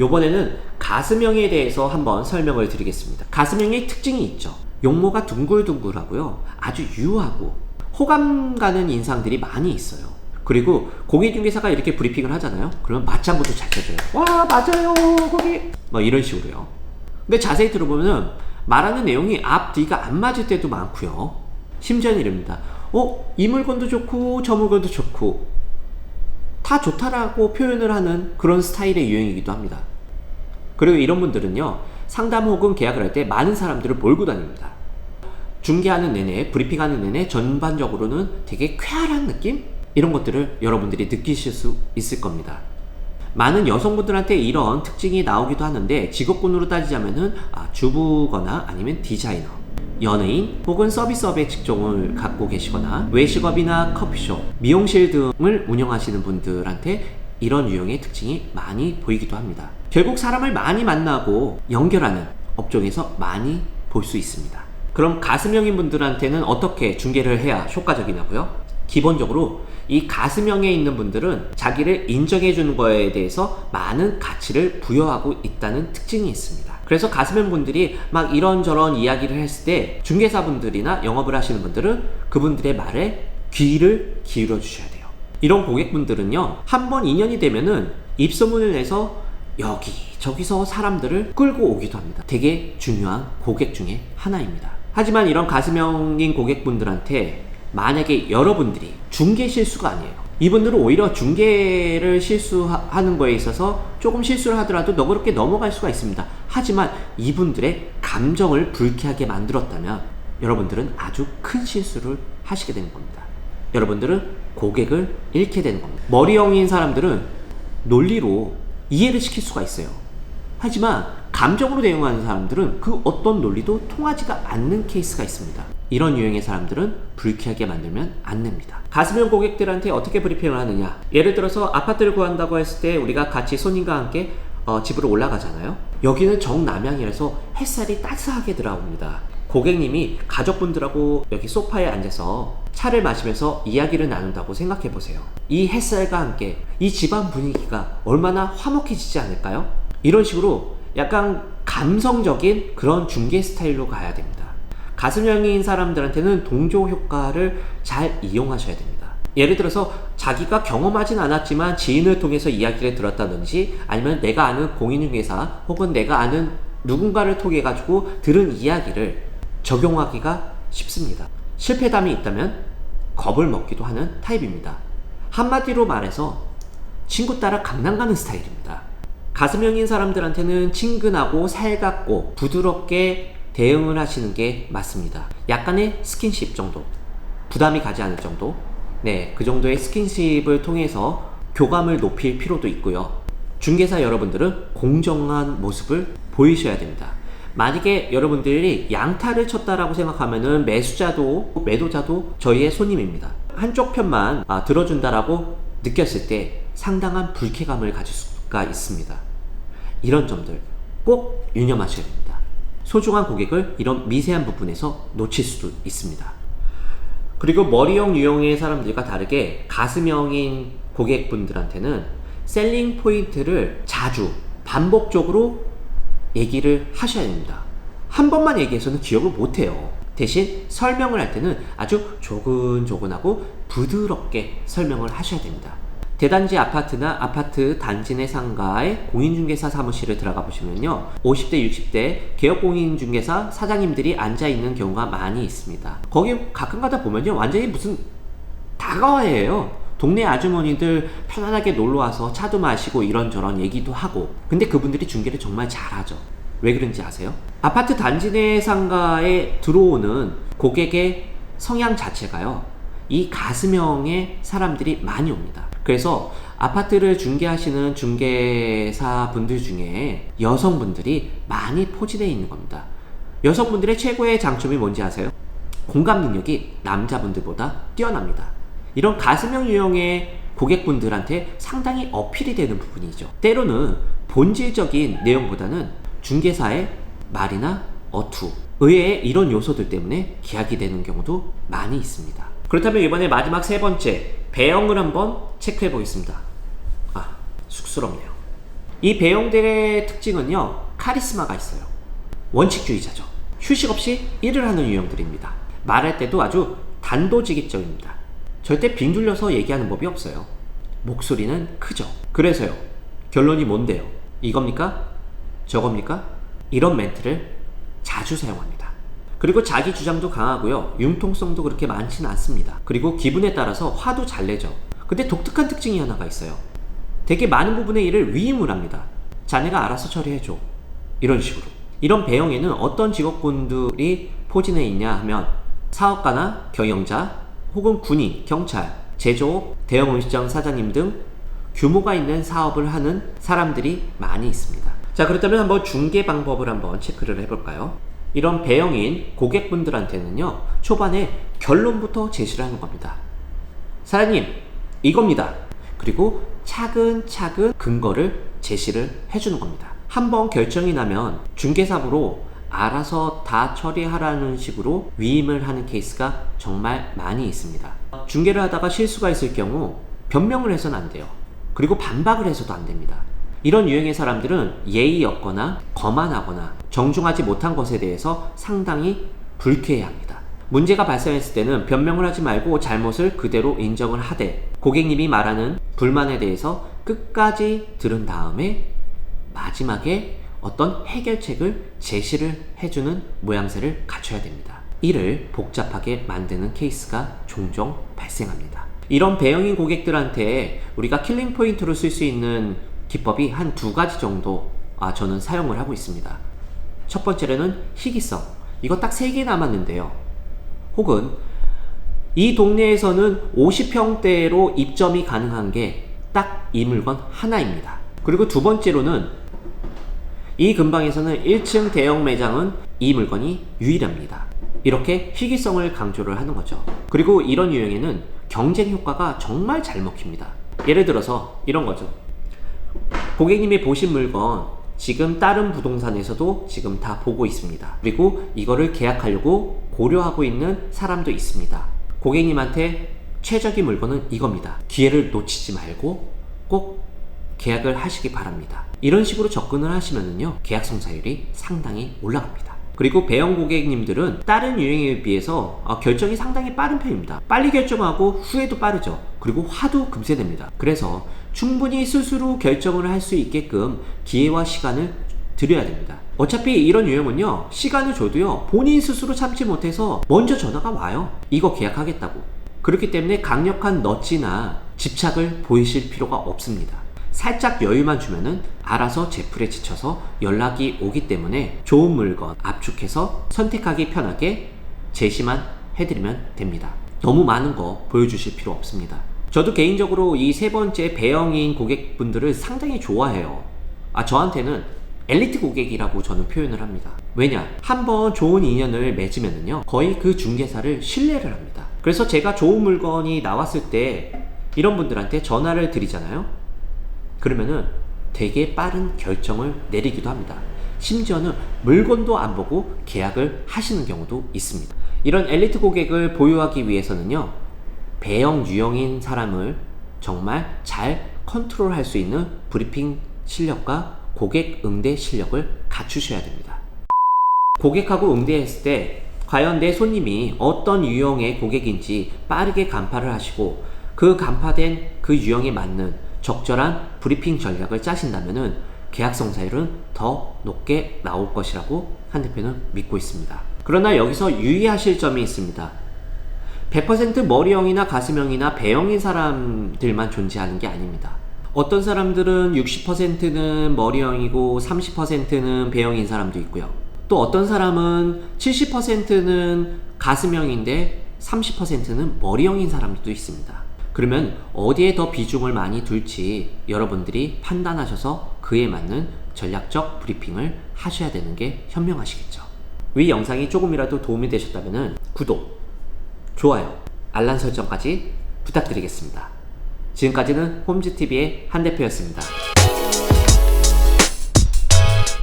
요번에는 가슴형에 대해서 한번 설명을 드리겠습니다. 가슴형의 특징이 있죠. 용모가 둥글둥글하고요. 아주 유하고 호감 가는 인상들이 많이 있어요. 그리고 공인중개사가 이렇게 브리핑을 하잖아요. 그러면 맞장구도 잘 쳐줘요. 와, 맞아요, 거기. 뭐 이런 식으로요. 근데 자세히 들어보면 말하는 내용이 앞, 뒤가 안 맞을 때도 많고요. 심지어는 이럽니다. 이 물건도 좋고 저 물건도 좋고 다 좋다라고 표현을 하는 그런 스타일의 유형이기도 합니다. 그리고 이런 분들은요, 상담 혹은 계약을 할 때 많은 사람들을 몰고 다닙니다. 중개하는 내내, 브리핑하는 내내 전반적으로는 되게 쾌활한 느낌? 이런 것들을 여러분들이 느끼실 수 있을 겁니다. 많은 여성분들한테 이런 특징이 나오기도 하는데, 직업군으로 따지자면은 주부거나 아니면 디자이너, 연예인 혹은 서비스업의 직종을 갖고 계시거나 외식업이나 커피숍, 미용실 등을 운영하시는 분들한테 이런 유형의 특징이 많이 보이기도 합니다. 결국 사람을 많이 만나고 연결하는 업종에서 많이 볼 수 있습니다. 그럼 가슴형인 분들한테는 어떻게 중개를 해야 효과적이냐고요? 기본적으로 이 가슴형에 있는 분들은 자기를 인정해 주는 거에 대해서 많은 가치를 부여하고 있다는 특징이 있습니다. 그래서 가슴형 분들이 막 이런저런 이야기를 했을 때 중개사분들이나 영업을 하시는 분들은 그분들의 말에 귀를 기울여 주셔야 돼요. 이런 고객분들은요, 한번 인연이 되면은 입소문을 내서 여기저기서 사람들을 끌고 오기도 합니다. 되게 중요한 고객 중에 하나입니다. 하지만 이런 가슴형인 고객분들한테 만약에 여러분들이 중개 실수가 아니에요. 이분들은 오히려 중개를 실수하는 거에 있어서 조금 실수를 하더라도 너그럽게 넘어갈 수가 있습니다. 하지만 이분들의 감정을 불쾌하게 만들었다면 여러분들은 아주 큰 실수를 하시게 되는 겁니다. 여러분들은 고객을 잃게 되는 겁니다. 머리형인 사람들은 논리로 이해를 시킬 수가 있어요. 하지만 감정으로 대응하는 사람들은 그 어떤 논리도 통하지가 않는 케이스가 있습니다. 이런 유형의 사람들은 불쾌하게 만들면 안 됩니다. 가슴형 고객들한테 어떻게 브리핑을 하느냐, 예를 들어서 아파트를 구한다고 했을 때 우리가 같이 손님과 함께 집으로 올라가잖아요. 여기는 정남향이라서 햇살이 따스하게 들어옵니다. 고객님이 가족분들하고 여기 소파에 앉아서 차를 마시면서 이야기를 나눈다고 생각해 보세요. 이 햇살과 함께 이 집안 분위기가 얼마나 화목해지지 않을까요? 이런 식으로 약간 감성적인 그런 중개 스타일로 가야 됩니다. 가슴형인 사람들한테는 동조 효과를 잘 이용하셔야 됩니다. 예를 들어서 자기가 경험하진 않았지만 지인을 통해서 이야기를 들었다든지, 아니면 내가 아는 공인중개사 혹은 내가 아는 누군가를 통해 가지고 들은 이야기를 적용하기가 쉽습니다. 실패담이 있다면 겁을 먹기도 하는 타입입니다. 한마디로 말해서 친구 따라 강남 가는 스타일입니다. 가슴형인 사람들한테는 친근하고 살갑고 부드럽게 대응을 하시는 게 맞습니다. 약간의 스킨십 정도, 부담이 가지 않을 정도, 그 정도의 스킨십을 통해서 교감을 높일 필요도 있고요. 중개사 여러분들은 공정한 모습을 보이셔야 됩니다. 만약에 여러분들이 양타를 쳤다라고 생각하면은 매수자도 매도자도 저희의 손님입니다. 한쪽 편만 들어준다라고 느꼈을 때 상당한 불쾌감을 가질 수가 있습니다. 이런 점들 꼭 유념하셔야 됩니다. 소중한 고객을 이런 미세한 부분에서 놓칠 수도 있습니다. 그리고 머리형 유형의 사람들과 다르게 가슴형인 고객분들한테는 셀링 포인트를 자주 반복적으로 얘기를 하셔야 됩니다. 한 번만 얘기해서는 기억을 못해요. 대신 설명을 할 때는 아주 조근조근하고 부드럽게 설명을 하셔야 됩니다. 대단지 아파트나 아파트 단지 내 상가의 공인중개사 사무실을 들어가 보시면요, 50대 60대 개업공인중개사 사장님들이 앉아있는 경우가 많이 있습니다. 거기 가끔 가다 보면요, 완전히 무슨 다가와예요. 동네 아주머니들 편안하게 놀러와서 차도 마시고 이런저런 얘기도 하고. 근데 그분들이 중개를 정말 잘하죠. 왜 그런지 아세요? 아파트 단지 내 상가에 들어오는 고객의 성향 자체가요, 이 가슴형의 사람들이 많이 옵니다. 그래서 아파트를 중개하시는 중개사 분들 중에 여성분들이 많이 포진되어 있는 겁니다. 여성분들의 최고의 장점이 뭔지 아세요? 공감 능력이 남자분들보다 뛰어납니다. 이런 가슴형 유형의 고객분들한테 상당히 어필이 되는 부분이죠. 때로는 본질적인 내용보다는 중개사의 말이나 어투, 의외의 이런 요소들 때문에 계약이 되는 경우도 많이 있습니다. 그렇다면 이번에 마지막 세 번째, 배형을 한번 체크해 보겠습니다. 쑥스럽네요. 이 배영들의 특징은요, 카리스마가 있어요. 원칙주의자죠. 휴식 없이 일을 하는 유형들입니다. 말할 때도 아주 단도직입적입니다. 절대 빙 둘려서 얘기하는 법이 없어요. 목소리는 크죠. 그래서요, 결론이 뭔데요? 이겁니까? 저겁니까? 이런 멘트를 자주 사용합니다. 그리고 자기 주장도 강하고요, 융통성도 그렇게 많지는 않습니다. 그리고 기분에 따라서 화도 잘 내죠. 근데 독특한 특징이 하나가 있어요. 되게 많은 부분의 일을 위임을 합니다. 자네가 알아서 처리해줘, 이런 식으로. 이런 배영에는 어떤 직업군들이 포진해 있냐 하면 사업가나 경영자, 혹은 군인, 경찰, 제조업, 대형 음식점 사장님 등 규모가 있는 사업을 하는 사람들이 많이 있습니다. 자, 그렇다면 한번 중개 방법을 한번 체크를 해볼까요? 이런 배영인 고객분들한테는요, 초반에 결론부터 제시를 하는 겁니다. 사장님, 이겁니다. 그리고 차근차근 근거를 제시를 해주는 겁니다. 한번 결정이 나면 중개사부로 알아서 다 처리하라는 식으로 위임을 하는 케이스가 정말 많이 있습니다. 중개를 하다가 실수가 있을 경우 변명을 해서는 안 돼요. 그리고 반박을 해서도 안 됩니다. 이런 유형의 사람들은 예의 없거나 거만하거나 정중하지 못한 것에 대해서 상당히 불쾌해합니다. 문제가 발생했을 때는 변명을 하지 말고 잘못을 그대로 인정을 하되 고객님이 말하는 불만에 대해서 끝까지 들은 다음에 마지막에 어떤 해결책을 제시를 해주는 모양새를 갖춰야 됩니다. 이를 복잡하게 만드는 케이스가 종종 발생합니다. 이런 배영인 고객들한테 우리가 킬링 포인트로 쓸 수 있는 기법이 한 2가지 정도 저는 사용을 하고 있습니다. 첫 번째로는 희귀성. 이거 딱 3개 남았는데요. 혹은 이 동네에서는 50평대로 입점이 가능한 게 딱 이 물건 하나입니다. 그리고 두 번째로는 이 근방에서는 1층 대형 매장은 이 물건이 유일합니다. 이렇게 희귀성을 강조를 하는 거죠. 그리고 이런 유형에는 경쟁 효과가 정말 잘 먹힙니다. 예를 들어서 이런 거죠. 고객님이 보신 물건 지금 다른 부동산에서도 지금 다 보고 있습니다. 그리고 이거를 계약하려고 고려하고 있는 사람도 있습니다. 고객님한테 최적의 물건은 이겁니다. 기회를 놓치지 말고 꼭 계약을 하시기 바랍니다. 이런 식으로 접근을 하시면은요, 계약 성사율이 상당히 올라갑니다. 그리고 배영 고객님들은 다른 유형에 비해서 결정이 상당히 빠른 편입니다. 빨리 결정하고 후회도 빠르죠. 그리고 화도 금세 냅니다. 그래서 충분히 스스로 결정을 할 수 있게끔 기회와 시간을 드려야 됩니다. 어차피 이런 유형은요, 시간을 줘도요, 본인 스스로 참지 못해서 먼저 전화가 와요. 이거 계약하겠다고. 그렇기 때문에 강력한 너치나 집착을 보이실 필요가 없습니다. 살짝 여유만 주면은 알아서 제풀에 지쳐서 연락이 오기 때문에 좋은 물건 압축해서 선택하기 편하게 제시만 해드리면 됩니다. 너무 많은 거 보여주실 필요 없습니다. 저도 개인적으로 이 3번째 배영인 고객분들을 상당히 좋아해요. 저한테는 엘리트 고객이라고 저는 표현을 합니다. 왜냐? 한번 좋은 인연을 맺으면은요, 거의 그 중개사를 신뢰를 합니다. 그래서 제가 좋은 물건이 나왔을 때 이런 분들한테 전화를 드리잖아요. 그러면은 되게 빠른 결정을 내리기도 합니다. 심지어는 물건도 안 보고 계약을 하시는 경우도 있습니다. 이런 엘리트 고객을 보유하기 위해서는요, 배영 유형인 사람을 정말 잘 컨트롤할 수 있는 브리핑 실력과 고객 응대 실력을 갖추셔야 됩니다. 고객하고 응대했을 때 과연 내 손님이 어떤 유형의 고객인지 빠르게 간파를 하시고 그 간파된 그 유형에 맞는 적절한 브리핑 전략을 짜신다면은 계약 성사율은 더 높게 나올 것이라고 한 대표는 믿고 있습니다. 그러나 여기서 유의하실 점이 있습니다. 100% 머리형이나 가슴형이나 배형인 사람들만 존재하는 게 아닙니다. 어떤 사람들은 60%는 머리형이고 30%는 배형인 사람도 있고요. 또 어떤 사람은 70%는 가슴형인데 30%는 머리형인 사람도 있습니다. 그러면 어디에 더 비중을 많이 둘지 여러분들이 판단하셔서 그에 맞는 전략적 브리핑을 하셔야 되는 게 현명하시겠죠. 위 영상이 조금이라도 도움이 되셨다면 구독, 좋아요, 알람 설정까지 부탁드리겠습니다. 지금까지는 홈즈TV의 한대표였습니다.